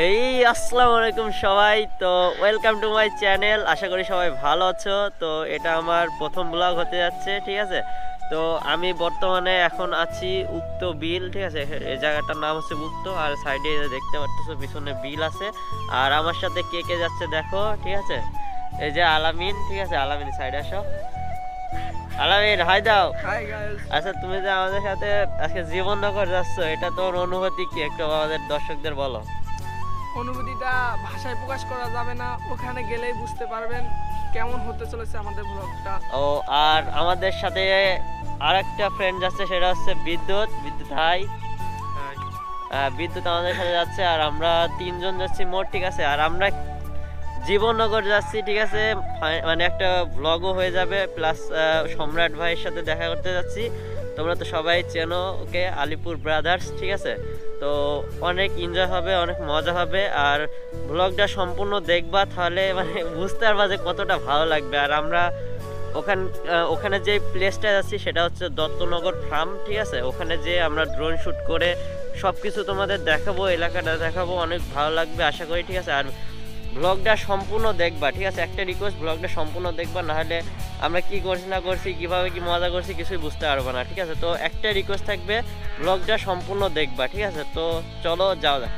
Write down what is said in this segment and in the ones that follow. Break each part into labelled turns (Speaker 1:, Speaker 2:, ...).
Speaker 1: এই আসসালামু আলাইকুম সবাই, তো ওয়েলকাম টু মাই চ্যানেল। আশা করি সবাই ভালো আছো। তো এটা আমার প্রথম ব্লগ হতে যাচ্ছে, ঠিক আছে। তো আমি বর্তমানে এখন আছি উক্ত বিল, ঠিক আছে। এই জায়গাটার নাম হচ্ছে উক্ত, আর সাইডে দেখতে পাচ্ছ পিছনে বিল আছে। আর আমার সাথে কে কে যাচ্ছে দেখো, ঠিক আছে। এই যে আলামিন, ঠিক আছে। আলামিন সাইডে আসো। আলামিন হাই দাও।
Speaker 2: Hi guys.
Speaker 1: আচ্ছা, তুমি যে আমাদের সাথে আজকে জীবননগর যাচ্ছ, এটা তোর অনুভূতি কি একটু আমাদের দর্শকদের বলো।
Speaker 2: অনুভূতিটা ভাষায় প্রকাশ করা যাবে না, ওখানে গেলেই বুঝতে পারবেন কেমন হতে চলেছে আমাদের ব্লগটা।
Speaker 1: ও, আর আমাদের সাথে আরেকটা ফ্রেন্ড যাচ্ছে, সেটা হচ্ছে বিদ্যুৎ। বিদ্যুৎ হাই। বিদ্যুৎ আমাদের সাথে যাচ্ছে, আর আমরা তিনজন যাচ্ছি মোট, ঠিক আছে। আর আমরা জীবননগর যাচ্ছি, ঠিক আছে। মানে একটা ব্লগও হয়ে যাবে, প্লাস সম্রাট ভাইয়ের সাথে দেখা করতে যাচ্ছি। তোমরা তো সবাই চেনো ওকে, আলিপুর ব্রাদার্স, ঠিক আছে। তো অনেক এনজয় হবে, অনেক মজা হবে। আর ব্লগটা সম্পূর্ণ দেখবা, তাহলে মানে বুঝতে পারবা যে কতটা ভালো লাগবে। আর আমরা ওখানে যে প্লেসটা যাচ্ছি সেটা হচ্ছে দত্তনগর ফার্ম, ঠিক আছে। ওখানে যে আমরা ড্রোন শ্যুট করে সব কিছু তোমাদের দেখাবো, এলাকাটা দেখাবো, অনেক ভালো লাগবে আশা করি, ঠিক আছে। আর ব্লগটা সম্পূর্ণ দেখবা, ঠিক আছে। একটা রিকোয়েস্ট, ব্লগটা সম্পূর্ণ দেখবা, নাহলে আমরা কি করছি না করছি, কিভাবে কি মজা করছি কিছুই বুঝতে পারবো না, ঠিক আছে। তো একটা রিকোয়েস্ট থাকবে, ব্লগটা সম্পূর্ণ দেখবা, ঠিক আছে। তো চলো যাও যাক।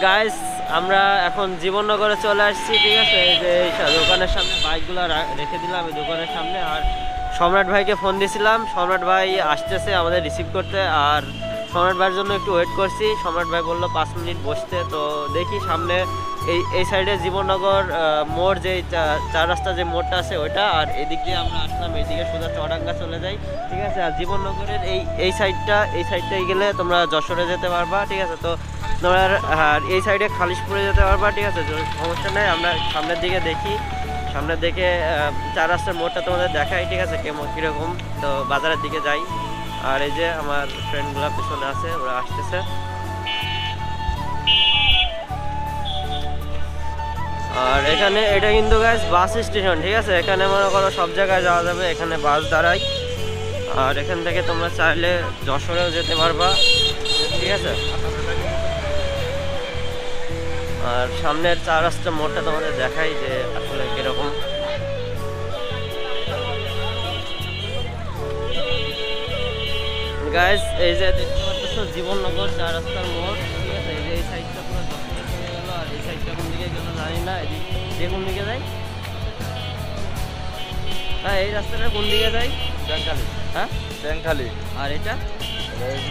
Speaker 1: গাইস, আমরা এখন জীবননগরে চলে আসছি, ঠিক আছে। এই যে দোকানের সামনে বাইকগুলো রেখে দিলাম এই দোকানের সামনে। আর সম্রাট ভাইকে ফোন দিয়েছিলাম, সম্রাট ভাই আসতেছে আমাদের রিসিভ করতে। আর সম্রাট ভাইয়ের জন্য একটু ওয়েট করছি। সম্রাট ভাই বললো 5 মিনিট বসতে। তো দেখি সামনে এই সাইডে জীবননগর মোড়, যে চার রাস্তা যে মোড়টা আছে ওইটা। আর এদিক দিয়ে আমরা আসলাম, এইদিকে সোজা চুয়াডাঙ্গা চলে যাই, ঠিক আছে। আর জীবননগরের এই সাইডটাই গেলে তোমরা যশোরে যেতে পারবা, ঠিক আছে। তো তোমরা আর এই সাইডে খালিশপুরে যেতে পারবা, ঠিক আছে। সমস্যা নেই। আমরা সামনের দিকে দেখি, সামনের দিকে চার রাস্তার মোড়টা তোমাদের দেখাই, ঠিক আছে, কীরকম। তো বাজারের দিকে যাই। আর এই যে আমার ফ্রেন্ডগুলো পিছনে আছে, ওরা আসতেছে। আর এখানে এটা কিন্তু গাইস বাস স্টেশন, ঠিক আছে। এখানে মনে করো সব জায়গায় যাওয়া যাবে, এখানে বাস দাঁড়ায়। আর এখান থেকে তোমরা চাইলে যশোরেও যেতে পারবা, ঠিক আছে। আর সামনের চার রাস্তার মোড়টা তোমাদের দেখাই যে আসলে কিরকম। গাইস, এই যে দেখতে পাচ্ছ জীবননগর চার রাস্তার মোড়, ঠিক আছে। এই যে এই সাইডটা পুরো যশোরে চলে গেল, আর এই সাইডটা কোন দিকে গেল জানি না। এদিকে কোন দিকে যায়? হ্যাঁ, এই রাস্তাটা কোন দিকে যায়?
Speaker 3: ব্যাংখালি।
Speaker 1: হ্যাঁ,
Speaker 3: ব্যাংখালি।
Speaker 1: আর এটা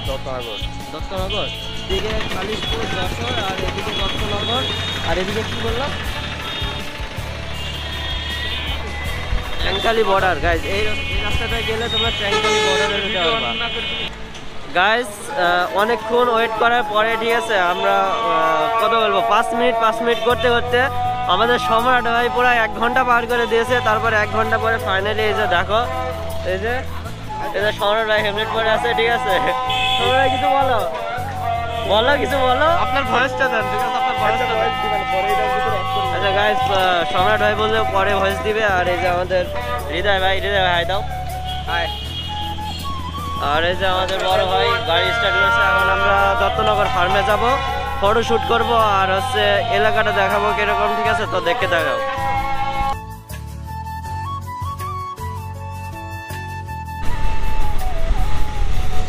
Speaker 3: দত্তনগর।
Speaker 1: দত্তনগর। এদিকে খালিশপুর যশোর আর এদিকে দত্তনগর আর এদিকে কি বললাম চ্যাংখালি বর্ডার গাইজ। এই রাস্তাটা গেলে তোমরা চ্যাংখালি বর্ডারে যেতে পারবা গাইজ। অনেকক্ষণ ওয়েট করার পরে ঠিক আছে আমরা কত বলবো 5 মিনিট করতে করতে আমাদের সম্রাট ভাই পুরো 1 ঘন্টা পার করে দিয়েছে। তারপরে 1 ঘন্টা পরে ফাইনালি এই যে দেখো এই যে সম্রাট ভাই হেলমেট পরে আছে ঠিক আছে। তোমরা কিছু বলো কিছু বলো আপনার ভয়েসটা দেন ঠিক আছে আপনার ভয়েসটা দিবেন পরে আচ্ছা গাইস সম্রাট ভাই বললে পরে ভয়েস দিবে। আর এই যে আমাদের হৃদয় ভাই হাই দাও হাই। আর এই যে আমাদের বড় ভাই গাড়ি স্টার্ট করেছে। এখন আমরা দত্তনগর ফার্মে যাব, ফটো শুট করবো আর হচ্ছে এলাকাটা দেখাবো কিরকম ঠিক আছে। তো দেখতে দেখাও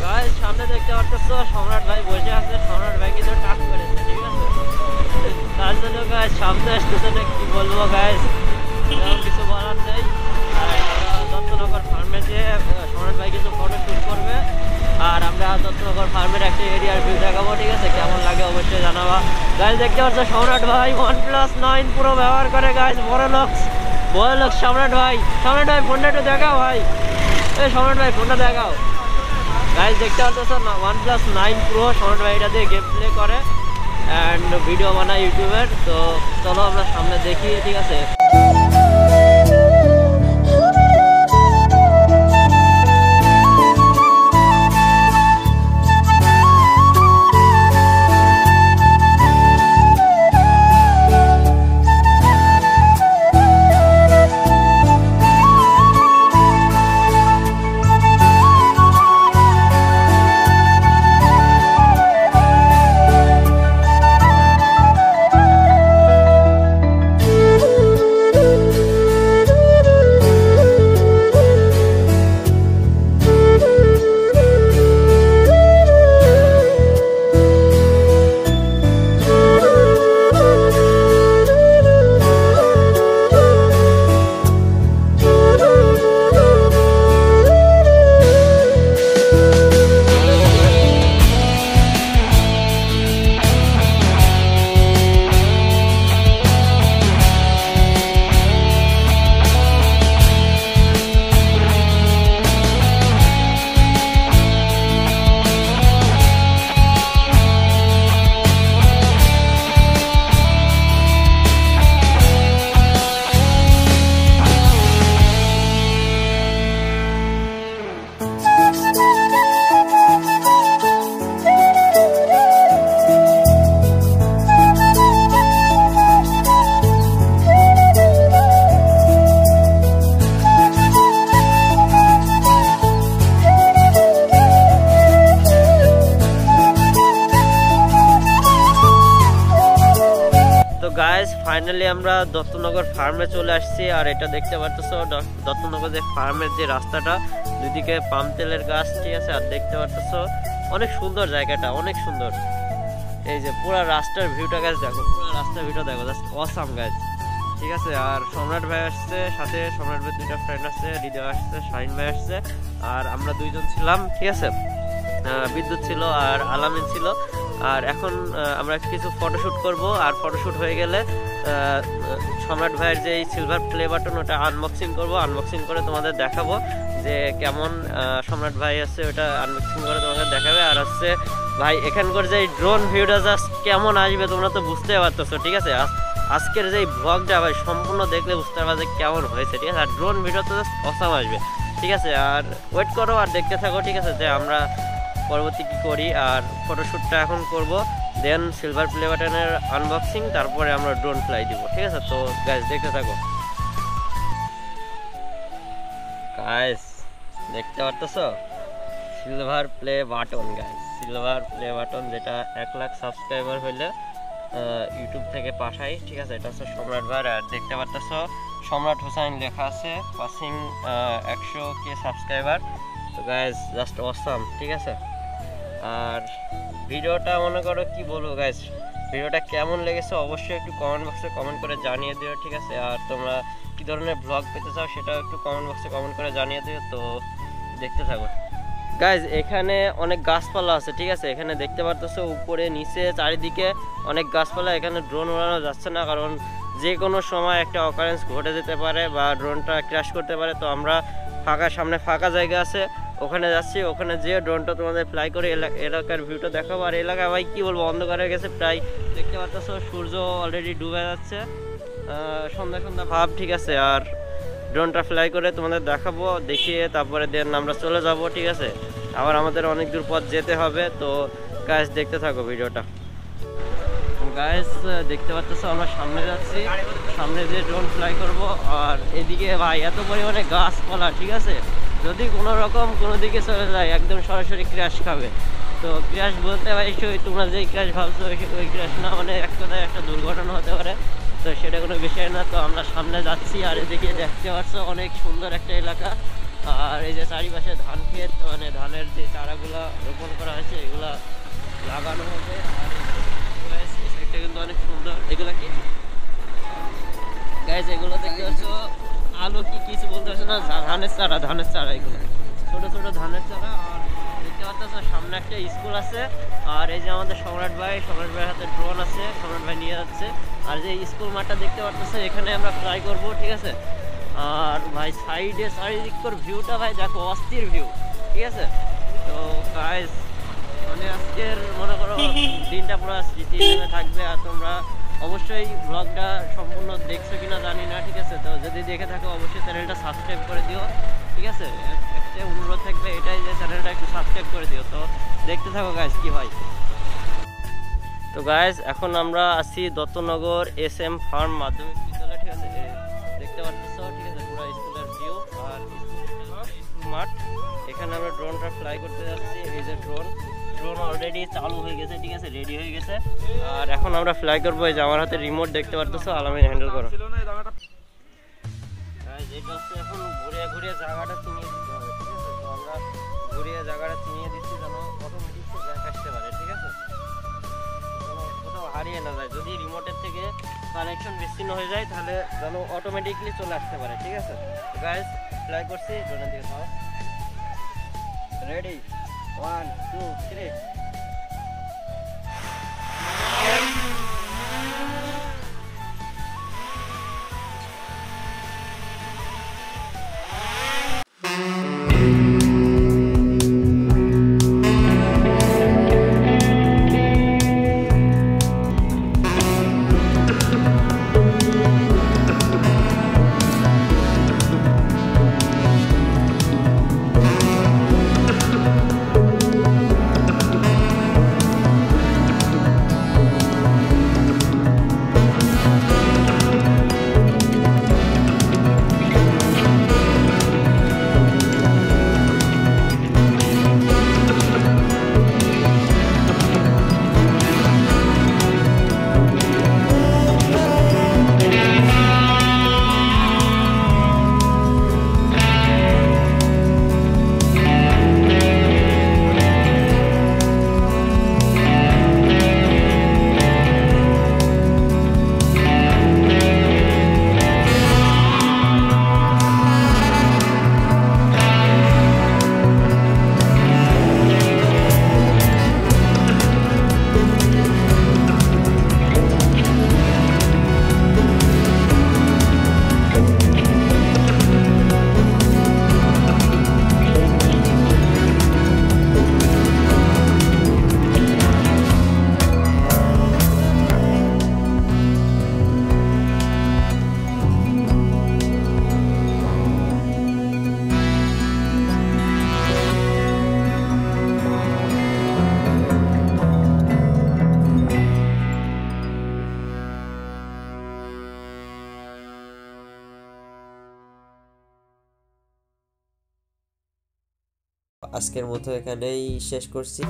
Speaker 1: গাইস। সামনে দেখতে পাচ্ছ সম্রাট ভাই বসে আছে। সম্রাট ভাই কিন্তু টাচ করেছে ঠিক আছে। তার জন্য গাইস সামনে আসতেছে না কি বলবো গাইস, কিছু বলার নেই। দত্তনগর ফার্মে যে সম্রাট ভাই কিন্তু ফটো শুট করবে আর আমরা দত্তনগর ফার্মের একটা এরিয়ার ভিউ দেখাবো ঠিক আছে। কেমন লাগে অবশ্যই জানাবা গাইস। দেখতে পাচ্ছ সম্রাট ভাই OnePlus 9 Pro ব্যবহার করে গাইস। বড় লোক সম্রাট ভাই ফোনটা একটু দেখাও ভাই। এই সম্রাট ভাই ফোনটা দেখাও গাইস। দেখতে পাচ্ছ OnePlus 9 Pro সম্রাট ভাই এটা দিয়ে গেম প্লে করে অ্যান্ড ভিডিও বানায় ইউটিউবের। তো চলো আমরা সামনে দেখি ঠিক আছে। গাইস ফাইনালি আমরা দত্তনগর ফার্মে চলে আসছি। আর এটা দেখতে পারতেছো দত্তনগর যে ফার্মের যে রাস্তাটা, দুদিকে পাম তেলের গাছ ঠিক আছে। আর দেখতে পারতেছো অনেক সুন্দর জায়গাটা, অনেক সুন্দর। এই যে পুরো রাস্তার ভিউটা গাইস দেখো, পুরো রাস্তার ভিউটা দেখো, জাস্ট অসাম গাইস ঠিক আছে। আর সম্রাট ভাই আসছে সাথে, সম্রাট ভাই 2টা ফ্রেন্ড আসছে, হৃদয় আসছে, শাহিন ভাই আসছে আর আমরা 2জন ছিলাম ঠিক আছে। বিদ্যুৎ ছিল আর আলামিন ছিল। আর এখন আমরা কিছু ফটোশুট করব। আর ফটোশুট হয়ে গেলে সম্রাট ভাইয়ের যে সিলভার প্লে বাটন ওটা আনবক্সিং করব। আনবক্সিং করে তোমাদের দেখাবো যে কেমন সম্রাট ভাই আছে, ওটা আনবক্সিং করে তোমাদের দেখাবে। আর হচ্ছে ভাই এখানকার যে ড্রোন ভিউটা জাস্ট কেমন আসবে তোমরা তো বুঝতে পারতেছো ঠিক আছে। আজকের যে ব্লগটা ভাই সম্পূর্ণ দেখলে বুঝতে পারবে যে কেমন হয়েছে ঠিক আছে। আর ড্রোন ভিডিও তো জাস্ট অসাম আসবে ঠিক আছে। আর ওয়েট করো আর দেখতে থাকো ঠিক আছে যে আমরা পরবর্তী কি করি। আর ফটোশ্যুটটা এখন করব, দেন সিলভার প্লে বাটনের আনবক্সিং, তারপরে আমরা ড্রোন ফ্লাই দিব ঠিক আছে। তো গাইস দেখতে থাকো। গাইস দেখতে পারতেছো silver play button guys, silver play button যেটা 1 লাখ সাবস্ক্রাইবার হইলে ইউটিউব থেকে পাঠাই ঠিক আছে। এটা হচ্ছে সম্রাট ভাই। আর দেখতে পারতেছো সম্রাট হোসাইন লেখা আছে, পাসিং 100K সাবস্ক্রাইবার। তো গাইস জাস্ট অসাম ঠিক আছে। আর ভিডিওটা মনে করো কি বলবো গাইস, ভিডিওটা কেমন লেগেছে অবশ্যই একটু কমেন্ট বক্সে কমেন্ট করে জানিয়ে দিও ঠিক আছে। আর তোমরা কি ধরনের ব্লগ পেতে চাও সেটাও একটু কমেন্ট বক্সে কমেন্ট করে জানিয়ে দিও। তো দেখতে থাকো গাইজ এখানে অনেক গাছপালা আছে, ঠিক আছে, এখানে দেখতে পারতেছো উপরে নিচে চারিদিকে অনেক গাছপালা। এখানে ড্রোন উড়ানো যাচ্ছে না, কারণ যে কোনো সময় একটা অকারেন্স ঘটে যেতে পারে বা ড্রোনটা ক্র্যাশ করতে পারে। তো আমরা সামনে ফাঁকা জায়গা আছে, ওখানে যাচ্ছি। ওখানে যে ড্রোনটা তোমাদের ফ্লাই করে এলাকার ভিউটা দেখাবো। আর এলাকা ভাই কি বলবো, অন্ধকার হয়ে গেছে প্রায়, দেখতে পারতেছো সূর্য অলরেডি ডুবে যাচ্ছে, সন্ধ্যা সন্ধ্যা ভাব, ঠিক আছে। আর ড্রোনটা ফ্লাই করে তোমাদের দেখাবো, দেখিয়ে তারপরে দেন আমরা চলে যাব, ঠিক আছে। আবার আমাদের অনেক দূর পথ যেতে হবে। তো গাইস দেখতে থাকো ভিডিওটা। গাইস দেখতে পাচ্ছ আমরা সামনে যাচ্ছি, সামনে যে ড্রোন ফ্লাই করব। আর এদিকে ভাই এত পরিমাণে গাছপালা, ঠিক আছে, যদি কোনো রকম কোনো দিকে চলে যায় একদম সরাসরি ক্র্যাশ খাবে। তো ক্র্যাশ বলতে ভাই তোমরা যেই ক্র্যাশ ভাবছো ওই ক্র্যাশ না, মানে এক কথায় একটা দুর্ঘটনা হতে পারে। তো সেটা কোনো বিষয় না। তো আমরা সামনে যাচ্ছি, আর এদিকে দেখতে পাচ্ছ অনেক সুন্দর একটা এলাকা। আর এই যে চারিপাশে ধান ক্ষেত, মানে ধানের যে চারাগুলা রোপণ করা হয়েছে এগুলা লাগানো হবে। আর সাইডটা কিন্তু অনেক সুন্দর। এগুলা কি গাইস, এগুলো দেখতে পাচ্ছ আলু কি কিছু বলতে পারছো না, ধানের চারা, এগুলো ছোট ছোট ধানের চারা। আর দেখতে পাচ্ছ সামনে একটা স্কুল আছে। আর এই যে আমাদের সম্রাট ভাইয়ের হাতে ড্রোন আছে, সম্রাট ভাই নিয়ে যাচ্ছে। আর যে স্কুল মাঠটা দেখতে পাচ্ছ এখানে আমরা ফ্লাই করব, ঠিক আছে। আর ভাই সাইডে চারিদিকর ভিউটা ভাই দেখো, অস্থির ভিউ, ঠিক আছে। তো গাইস মানে আজকের মনে করো দিনটা পুরো স্মৃতি হিসেবে থাকবে। আর তোমরা অবশ্যই ব্লগটা সম্পূর্ণ দেখছো কিনা জানি না, ঠিক আছে। তো যদি দেখে থাকো অবশ্যই চ্যানেলটা সাবস্ক্রাইব করে দিও, ঠিক আছে। একটা অনুরোধ থাকবে এটাই যে চ্যানেলটা একটু সাবস্ক্রাইব করে দিও। তো দেখতে থাকো গাইস কি হয়। তো গাইস এখন আমরা আছি দত্তনগর SM ফার্ম মাধ্যমিক বিদ্যালয়, ঠিক আছে। দেখতে পাচ্ছ, ঠিক আছে, পুরো স্কুলের ভিউ আর স্কুল মাঠ। এখানে আমরা ড্রোনটা ফ্লাই করতে যাচ্ছি। এই যে ড্রোন অলরেডি চালু হয়ে গেছে, ঠিক আছে, রেডি হয়ে গেছে। আর এখন আমরা ফ্লাই করবো। এই যে আমার হাতে রিমোট দেখতে পারতেছো, আলামিন হ্যান্ডেল করো। যেটা হচ্ছে এখন ঘুরিয়ে জায়গাটা চিনিয়ে দিতে হবে, ঠিক আছে। তো আমরা ঘুরিয়ে জায়গাটা চিনিয়ে দিচ্ছি যেন অটোমেটিক ব্যাক আসতে পারে, ঠিক আছে, কোথাও হারিয়ে না যায়। যদি রিমোটের থেকে কানেকশন বিচ্ছিন্ন হয়ে যায় তাহলে যেন অটোমেটিকলি চলে আসতে পারে, ঠিক আছে। গাইস ফ্লাই করছি, ড্রোনের দিকে খাও, রেডি 1 2 3।
Speaker 3: আজকের মতো এখানেই শেষ করছি।